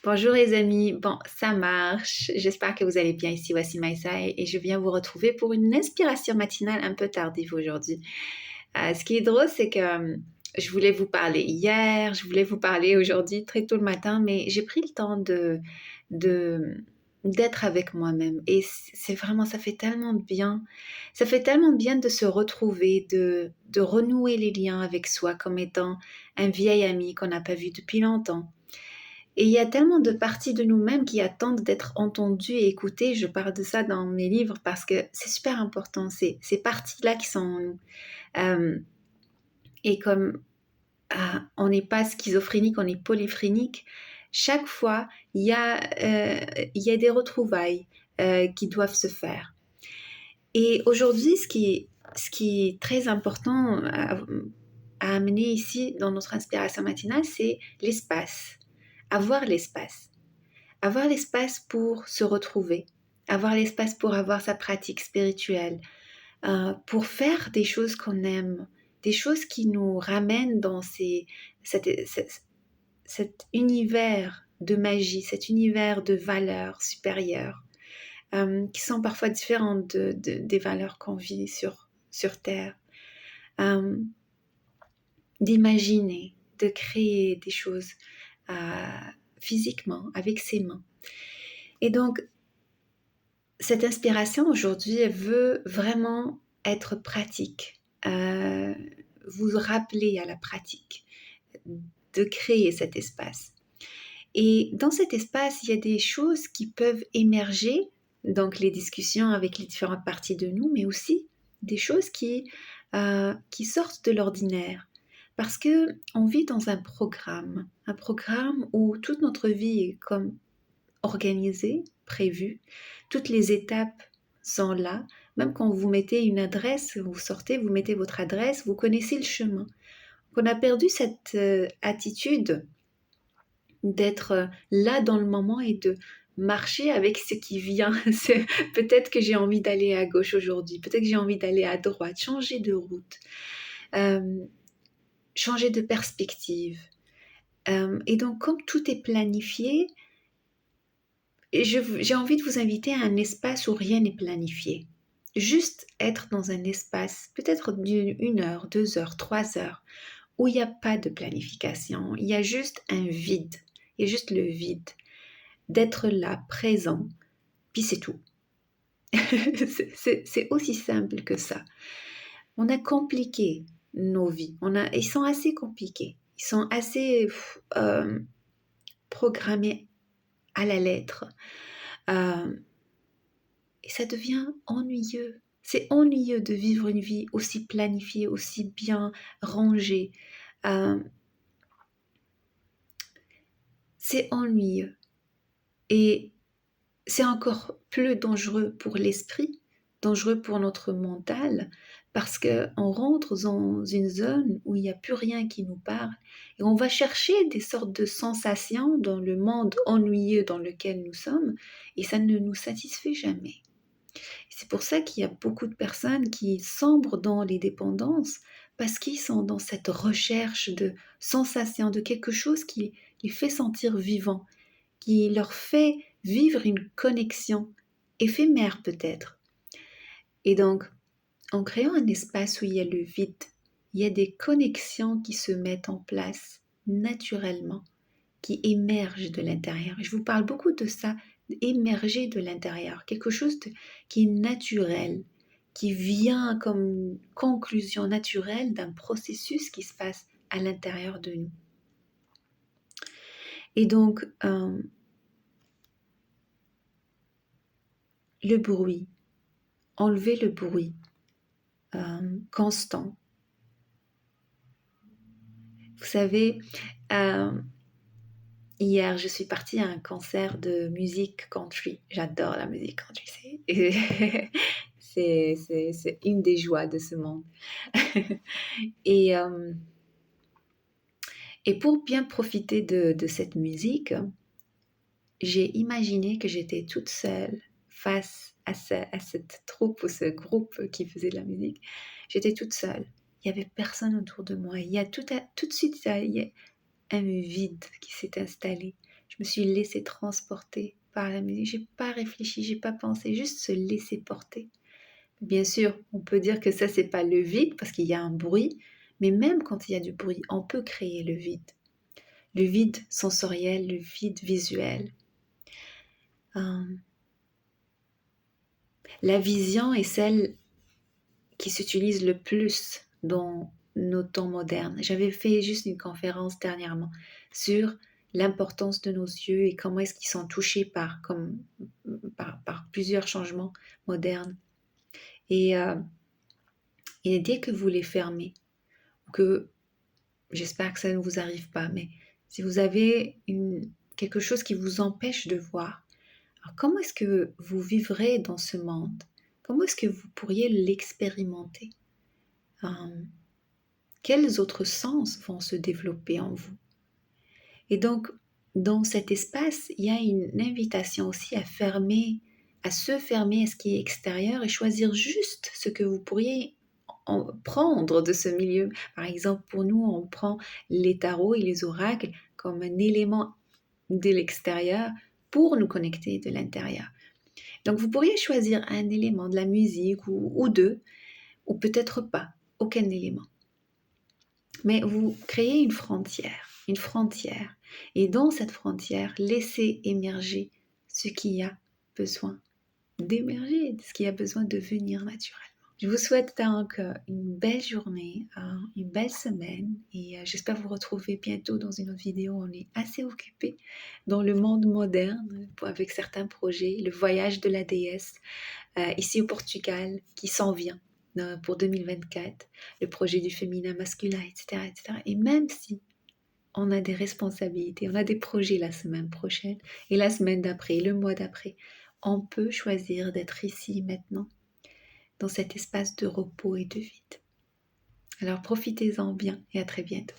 Bonjour les amis, bon ça marche, j'espère que vous allez bien ici, voici Maïsa et je viens vous retrouver pour une inspiration matinale un peu tardive aujourd'hui. Ce qui est drôle c'est que je voulais vous parler hier, je voulais vous parler aujourd'hui très tôt le matin, mais j'ai pris le temps de d'être avec moi-même et c'est vraiment, ça fait tellement de bien, ça fait tellement de bien de se retrouver, de renouer les liens avec soi comme étant un vieil ami qu'on n'a pas vu depuis longtemps. Et il y a tellement de parties de nous-mêmes qui attendent d'être entendues et écoutées. Je parle de ça dans mes livres parce que c'est super important. C'est ces parties-là qui sont en nous. Euh, et comme on n'est pas schizophrénique, on est polyphrénique, chaque fois, il y a des retrouvailles qui doivent se faire. Et aujourd'hui, ce qui est très important à amener ici dans notre inspiration matinale, c'est l'espace. Avoir l'espace. Avoir l'espace pour se retrouver, avoir l'espace pour avoir sa pratique spirituelle, pour faire des choses qu'on aime, des choses qui nous ramènent dans cet univers de magie, cet univers de valeurs supérieures, qui sont parfois différentes des valeurs qu'on vit sur Terre. Euh, D'imaginer, de créer des choses physiquement, avec ses mains. Et donc, cette inspiration aujourd'hui, elle veut vraiment être pratique, vous rappeler à la pratique, de créer cet espace. Et dans cet espace, il y a des choses qui peuvent émerger, donc les discussions avec les différentes parties de nous, mais aussi des choses qui sortent de l'ordinaire. Parce que on vit dans un programme où toute notre vie est comme organisé, prévu. Toutes les étapes sont là. Même quand vous mettez une adresse, vous sortez, vous mettez votre adresse, vous connaissez le chemin. On a perdu cette attitude d'être là dans le moment et de marcher avec ce qui vient. Peut-être que j'ai envie d'aller à gauche aujourd'hui, peut-être que j'ai envie d'aller à droite, changer de route, euh, changer de perspective. Et donc, comme tout est planifié, j'ai envie de vous inviter à un espace où rien n'est planifié. Juste être dans un espace, peut-être d'une heure, 2 heures, 3 heures, où il n'y a pas de planification, il y a juste un vide, il y a juste le vide, d'être là, présent, puis c'est tout. C'est aussi simple que ça. On a compliqué nos vies, ils sont assez compliqués, ils sont assez programmés à la lettre. Et ça devient ennuyeux. C'est ennuyeux de vivre une vie aussi planifiée, aussi bien rangée. Euh, c'est ennuyeux. Et c'est encore plus dangereux pour l'esprit, dangereux pour notre mental, parce qu'on rentre dans une zone où il n'y a plus rien qui nous parle, et on va chercher des sortes de sensations dans le monde ennuyeux dans lequel nous sommes, et ça ne nous satisfait jamais. C'est pour ça qu'il y a beaucoup de personnes qui sombrent dans les dépendances parce qu'ils sont dans cette recherche de sensations, de quelque chose qui les fait sentir vivants, qui leur fait vivre une connexion éphémère peut-être. Et donc, en créant un espace où il y a le vide, il y a des connexions qui se mettent en place naturellement, qui émergent de l'intérieur. Je vous parle beaucoup de ça, émerger de l'intérieur, quelque chose qui est naturel, qui vient comme conclusion naturelle d'un processus qui se passe à l'intérieur de nous. Et donc, le bruit, enlever le bruit constant. Vous savez, hier, je suis partie à un concert de musique country. J'adore la musique country. C'est une des joies de ce monde. et, euh, et pour bien profiter de cette musique, j'ai imaginé que j'étais toute seule face à cette troupe ou ce groupe qui faisait de la musique. J'étais toute seule. Il n'y avait personne autour de moi. Il y a tout de suite il y a un vide qui s'est installé. Je me suis laissée transporter par la musique. J'ai pas réfléchi, j'ai pas pensé, juste se laisser porter. Bien sûr, on peut dire que ça, c'est pas le vide parce qu'il y a un bruit, mais même quand il y a du bruit, on peut créer le vide. Le vide sensoriel, le vide visuel. La vision est celle qui s'utilise le plus dans nos temps modernes. J'avais fait juste une conférence dernièrement sur l'importance de nos yeux et comment est-ce qu'ils sont touchés par plusieurs changements modernes. Et dès que vous les fermez, que j'espère que ça ne vous arrive pas, mais si vous avez quelque chose qui vous empêche de voir, alors comment est-ce que vous vivrez dans ce monde? Comment est-ce que vous pourriez l'expérimenter? Quels autres sens vont se développer en vous? Et donc, dans cet espace, il y a une invitation aussi à se fermer à ce qui est extérieur et choisir juste ce que vous pourriez prendre de ce milieu. Par exemple, pour nous, on prend les tarots et les oracles comme un élément de l'extérieur pour nous connecter de l'intérieur. Donc, vous pourriez choisir un élément de la musique ou deux, ou peut-être pas, aucun élément. Mais vous créez une frontière. Et dans cette frontière, laissez émerger ce qui a besoin d'émerger, ce qui a besoin de venir naturellement. Je vous souhaite donc une belle journée, une belle semaine et j'espère vous retrouver bientôt dans une autre vidéo. On est assez occupé dans le monde moderne avec certains projets, le voyage de la déesse ici au Portugal qui s'en vient pour 2024, le projet du féminin masculin, etc., etc. Et même si on a des responsabilités, on a des projets la semaine prochaine et la semaine d'après, le mois d'après, on peut choisir d'être ici maintenant, dans cet espace de repos et de vide. Alors profitez-en bien et à très bientôt.